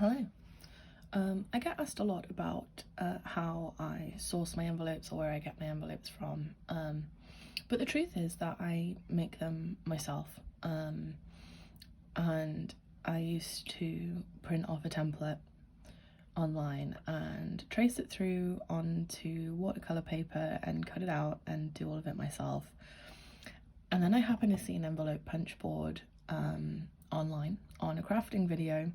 Hello. I get asked a lot about how I source my envelopes or where I get my envelopes from. But the truth is that I make them myself. And I used to print off a template online and trace it through onto watercolor paper and cut it out and do all of it myself. And then I happened to see an envelope punch board online on a crafting video,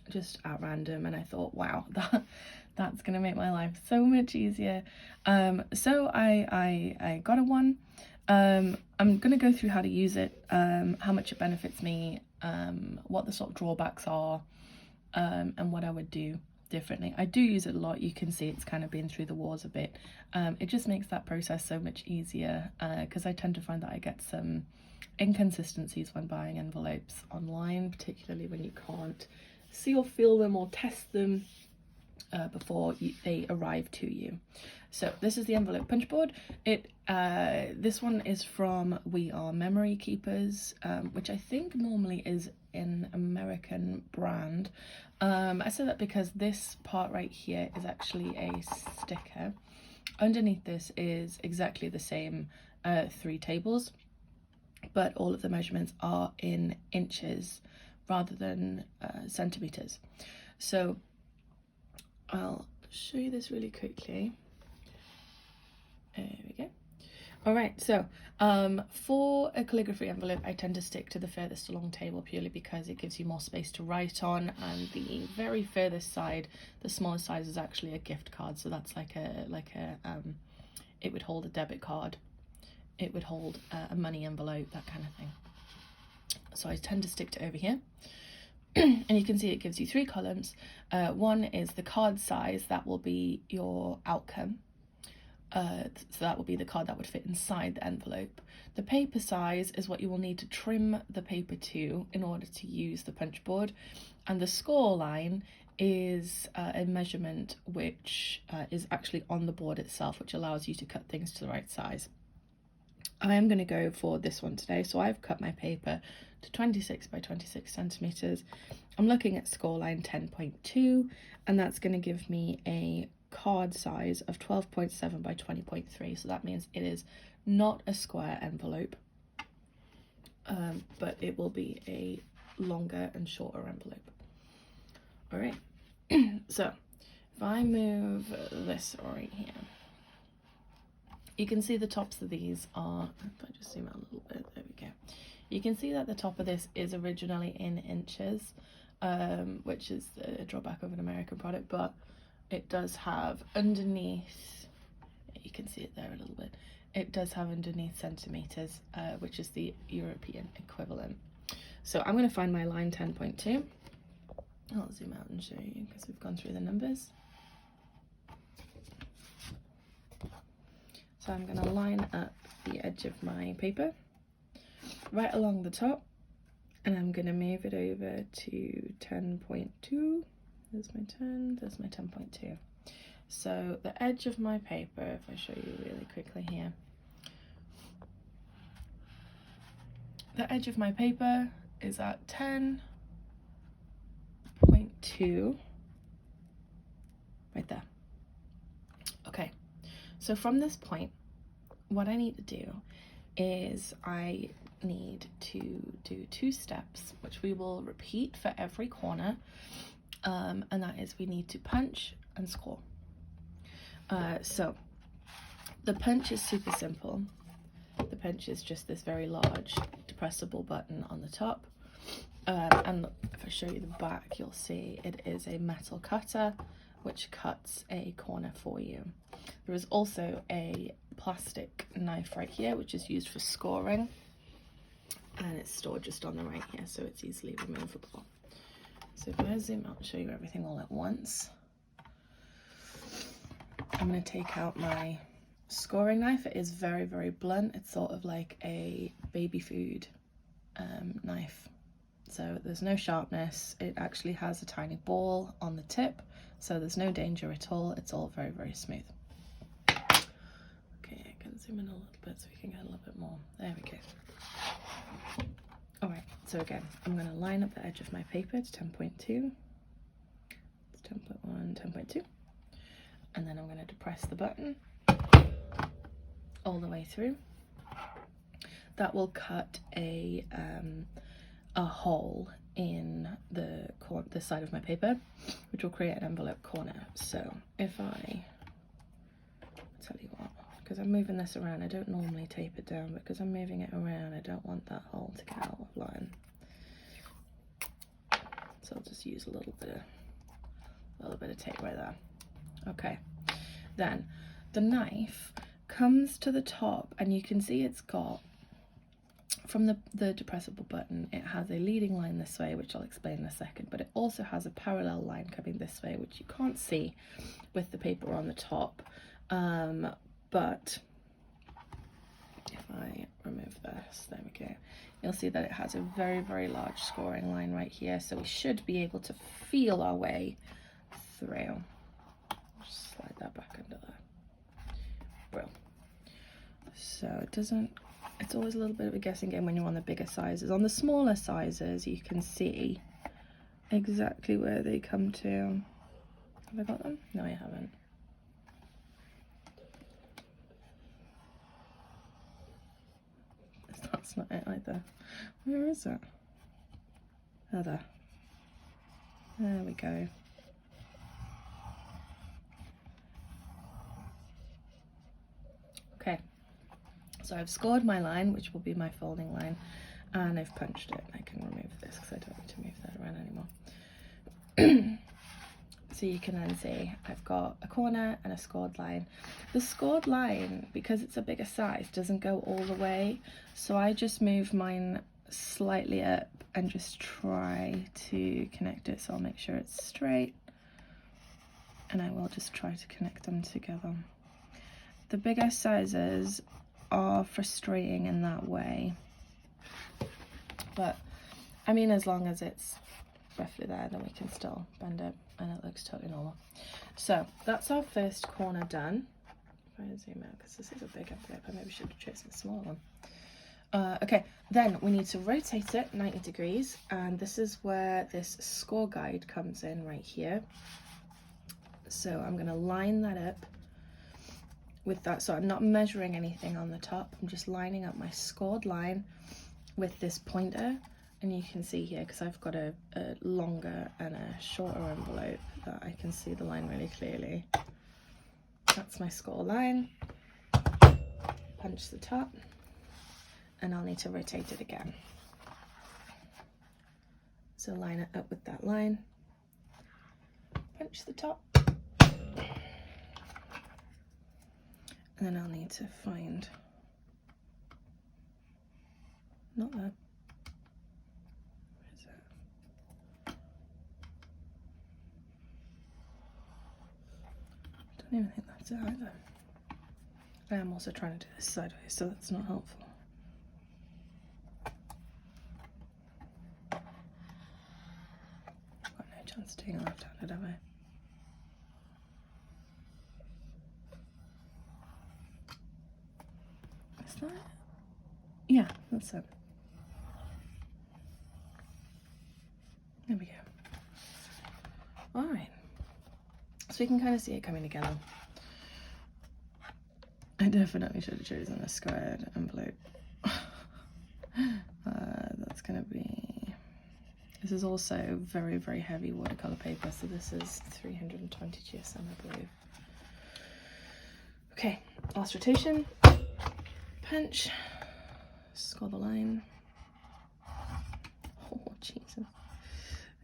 just at random, and I thought, wow, that's gonna make my life so much easier. So I got a one. I'm gonna go through how to use it, how much it benefits me, what the sort of drawbacks are, and what I would do differently. I do use it a lot. You can see it's kind of been through the wars a bit. It just makes that process so much easier, because I tend to find that I get some inconsistencies when buying envelopes online, particularly when you can't see or feel them or test them before they arrive to you. So this is the envelope punch board. This one is from We Are Memory Keepers, which I think normally is an American brand. I say that because this part right here is actually a sticker. Underneath this is exactly the same 3 tables, but all of the measurements are in inches rather than centimeters. So I'll show you this really quickly. There we go. All right, so for a calligraphy envelope, I tend to stick to the furthest along table purely because it gives you more space to write on, and the very furthest side, the smallest size, is actually a gift card. So that's like a it would hold a debit card, it would hold a money envelope, that kind of thing. So I tend to stick to over here. And you can see it gives you 3 columns. One is the card size, that will be your outcome. So that will be the card that would fit inside the envelope. The paper size is what you will need to trim the paper to in order to use the punch board. And the score line is a measurement which is actually on the board itself, which allows you to cut things to the right size. I am going to go for this one today, so I've cut my paper to 26 by 26 centimeters. I'm looking at score line 10.2, and that's going to give me a card size of 12.7 by 20.3. So that means it is not a square envelope, but it will be a longer and shorter envelope. All right, so if I move this right here, you can see the tops of these are, if I just zoom out a little bit, there we go. You can see that the top of this is originally in inches, which is the drawback of an American product, but it does have underneath, you can see it there a little bit, it does have underneath centimeters, which is the European equivalent. So I'm going to find my line 10.2. I'll zoom out and show you because we've gone through the numbers. So I'm going to line up the edge of my paper right along the top, and I'm going to move it over to 10.2. There's my 10, there's my 10.2. So the edge of my paper, if I show you really quickly here, the edge of my paper is at 10.2, right there. Okay. So from this point, what I need to do is I need to do 2 steps, which we will repeat for every corner, and that is we need to punch and score. So the punch is super simple. The punch is just this very large depressible button on the top, and if I show you the back, you'll see it is a metal cutter which cuts a corner for you. There is also a plastic knife right here, which is used for scoring, and it's stored just on the right here, so it's easily removable. So if I zoom out and show you everything all at once, I'm going to take out my scoring knife. It is very, very blunt. It's sort of like a baby food knife. So there's no sharpness. It actually has a tiny ball on the tip, so there's no danger at all. It's all very, very smooth. Okay, I can zoom in a little bit so we can get a little bit more. There we go. All right, so again, I'm going to line up the edge of my paper to 10.2. 10.1, 10.2. And then I'm going to depress the button all the way through. That will cut a hole in the side of my paper, which will create an envelope corner. So if I tell you what, because I'm moving this around, I don't normally tape it down, but because I'm moving it around, I don't want that hole to get out of line. So I'll just use a little bit of tape right there. Okay, then the knife comes to the top, and you can see it's got, from the depressible button, it has a leading line this way, which I'll explain in a second, but it also has a parallel line coming this way, which you can't see with the paper on the top. But if I remove this, there we go, you'll see that it has a very, very large scoring line right here, so we should be able to feel our way through. Just slide that back under there. Brill. So it's always a little bit of a guessing game when you're on the bigger sizes. On the smaller sizes, you can see exactly where they come to. Have I got them? No, I haven't. That's not it either. Where is it? Oh, there. There we go. Okay. So I've scored my line, which will be my folding line, and I've punched it. I can remove this because I don't need to move that around anymore. So you can then see I've got a corner and a scored line. The scored line, because it's a bigger size, doesn't go all the way, so I just move mine slightly up and just try to connect it, so I'll make sure it's straight, and I will just try to connect them together. The bigger sizes are frustrating in that way, but I mean, as long as it's roughly there, then we can still bend it and it looks totally normal. So that's our first corner done. If I zoom out, because this is a big envelope, I maybe should have chosen a smaller one. Okay, then we need to rotate it 90 degrees, and this is where this score guide comes in right here. So I'm going to line that up with that, so I'm not measuring anything on the top, I'm just lining up my scored line with this pointer, and you can see here, because I've got a longer and a shorter envelope, that I can see the line really clearly. That's my score line. Punch the top, and I'll need to rotate it again. So line it up with that line, punch the top, and then I'll need to find, not there, where is it? I don't even think that's it either. I am also trying to do this sideways, so that's not helpful. I've got no chance of doing it left-handed, have I? Is that it? Yeah, that's it. There we go. All right. So we can kind of see it coming together. I definitely should have chosen a squared envelope. That's going to be... This is also very, very heavy watercolor paper, so this is 320 GSM, I believe. Okay, last rotation. Punch. Score the line. Oh, Jesus.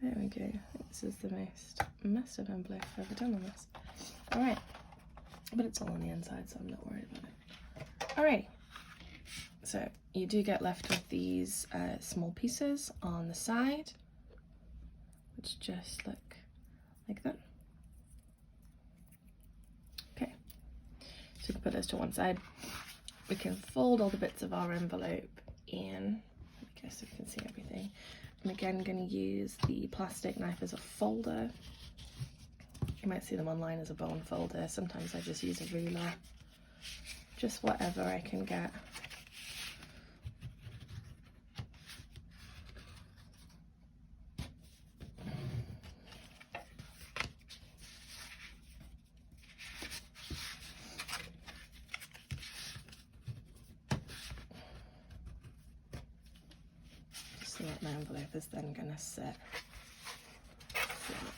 There we go. This is the most massive envelope I've ever done on this. All right. But it's all on the inside, so I'm not worried about it. All right. So you do get left with these small pieces on the side, which just look like that. Okay. So we can put those to one side. We can fold all the bits of our envelope in. I guess we can see everything. I'm again going to use the plastic knife as a folder. You might see them online as a bone folder. Sometimes I just use a ruler. Just whatever I can get. my envelope is then going to sit flat.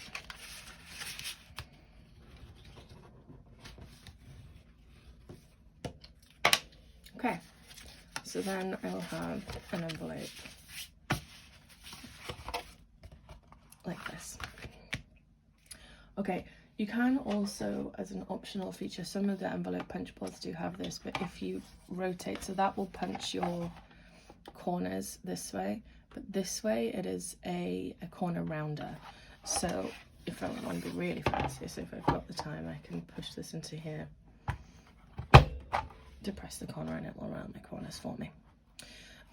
Okay, so then I will have an envelope like this. Okay, you can also, as an optional feature, some of the envelope punch boards do have this, but if you rotate, so that will punch your corners this way, but this way it is a corner rounder. So if I want to be really fancy, so if I've got the time, I can push this into here, depress the corner, and it will round my corners for me.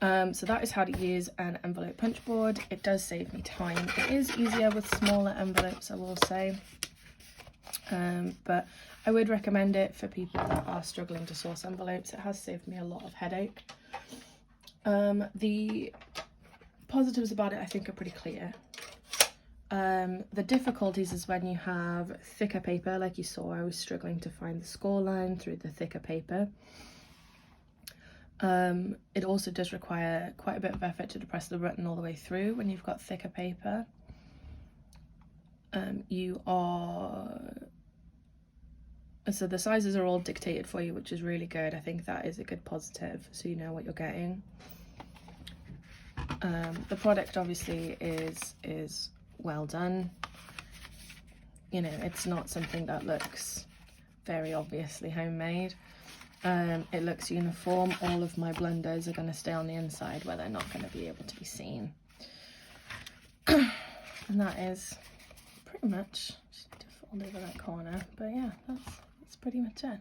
So that is how to use an envelope punch board. It does save me time. It is easier with smaller envelopes, I will say, but I would recommend it for people that are struggling to source envelopes. It has saved me a lot of headache. The positives about it, I think, are pretty clear. The difficulties is when you have thicker paper, like you saw, I was struggling to find the score line through the thicker paper. It also does require quite a bit of effort to depress the button all the way through when you've got thicker paper. So the sizes are all dictated for you, which is really good. I think that is a good positive, so you know what you're getting. The product obviously is well done. You know, it's not something that looks very obviously homemade. It looks uniform. All of my blunders are going to stay on the inside where they're not going to be able to be seen. And that is pretty much, just need to fold over that corner, but yeah, that's pretty much it.